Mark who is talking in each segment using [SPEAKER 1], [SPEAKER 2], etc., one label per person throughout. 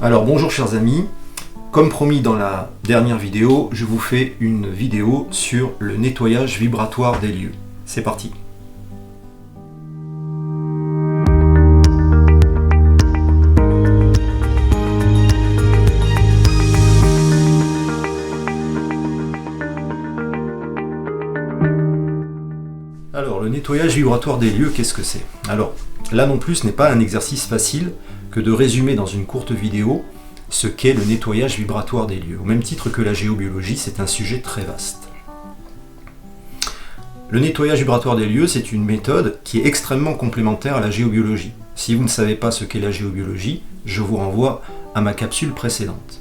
[SPEAKER 1] Alors bonjour chers amis, comme promis dans la dernière vidéo, je vous fais une vidéo sur le nettoyage vibratoire des lieux. C'est parti. Alors le nettoyage vibratoire des lieux, qu'est-ce que c'est? Alors là non plus, ce n'est pas un exercice facile que de résumer dans une courte vidéo ce qu'est le nettoyage vibratoire des lieux. Au même titre que la géobiologie, c'est un sujet très vaste. Le nettoyage vibratoire des lieux, c'est une méthode qui est extrêmement complémentaire à la géobiologie. Si vous ne savez pas ce qu'est la géobiologie, je vous renvoie à ma capsule précédente.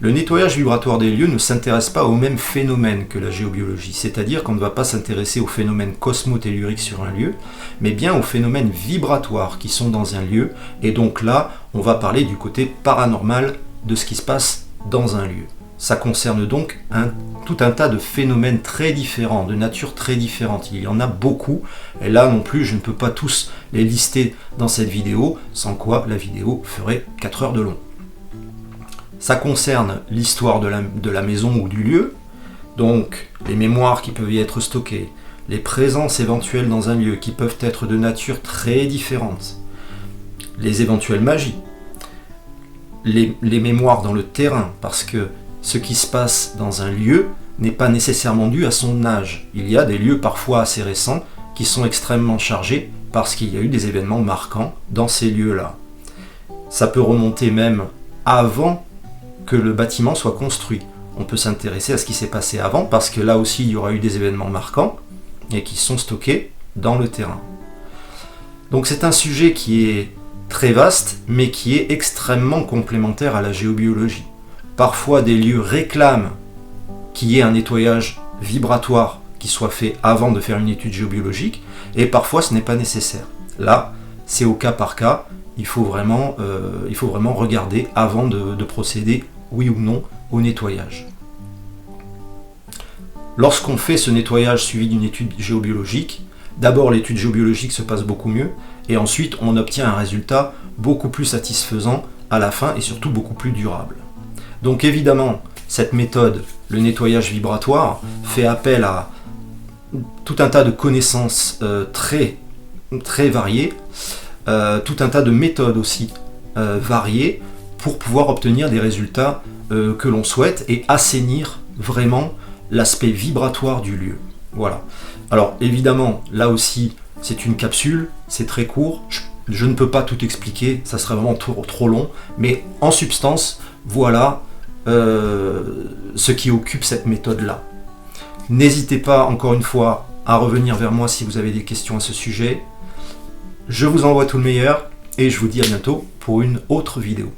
[SPEAKER 1] Le nettoyage vibratoire des lieux ne s'intéresse pas au même phénomène que la géobiologie, c'est-à-dire qu'on ne va pas s'intéresser aux phénomènes cosmotelluriques sur un lieu, mais bien aux phénomènes vibratoires qui sont dans un lieu, et donc là, on va parler du côté paranormal de ce qui se passe dans un lieu. Ça concerne donc tout un tas de phénomènes très différents, de nature très différente. Il y en a beaucoup, et là non plus, je ne peux pas tous les lister dans cette vidéo, sans quoi la vidéo ferait 4 heures de long. Ça concerne l'histoire de la maison ou du lieu, donc les mémoires qui peuvent y être stockées, les présences éventuelles dans un lieu qui peuvent être de nature très différente, les éventuelles magies, les mémoires dans le terrain, parce que ce qui se passe dans un lieu n'est pas nécessairement dû à son âge. Il y a des lieux parfois assez récents qui sont extrêmement chargés parce qu'il y a eu des événements marquants dans ces lieux-là. Ça peut remonter même avant que le bâtiment soit construit. On peut s'intéresser à ce qui s'est passé avant parce que là aussi il y aura eu des événements marquants et qui sont stockés dans le terrain. Donc c'est un sujet qui est très vaste mais qui est extrêmement complémentaire à la géobiologie. Parfois des lieux réclament qu'il y ait un nettoyage vibratoire qui soit fait avant de faire une étude géobiologique et parfois ce n'est pas nécessaire. Là c'est au cas par cas. Il faut vraiment regarder avant de procéder, oui ou non, au nettoyage. Lorsqu'on fait ce nettoyage suivi d'une étude géobiologique, d'abord l'étude géobiologique se passe beaucoup mieux, et ensuite on obtient un résultat beaucoup plus satisfaisant à la fin et surtout beaucoup plus durable. Donc évidemment, cette méthode, le nettoyage vibratoire, fait appel à tout un tas de connaissances très variées, tout un tas de méthodes aussi variées pour pouvoir obtenir des résultats que l'on souhaite et assainir vraiment l'aspect vibratoire du lieu. Voilà. Alors évidemment, là aussi, c'est une capsule, c'est très court, je ne peux pas tout expliquer, ça serait vraiment trop long, mais en substance, voilà ce qui occupe cette méthode-là. N'hésitez pas, encore une fois, à revenir vers moi si vous avez des questions à ce sujet. Je vous envoie tout le meilleur et je vous dis à bientôt pour une autre vidéo.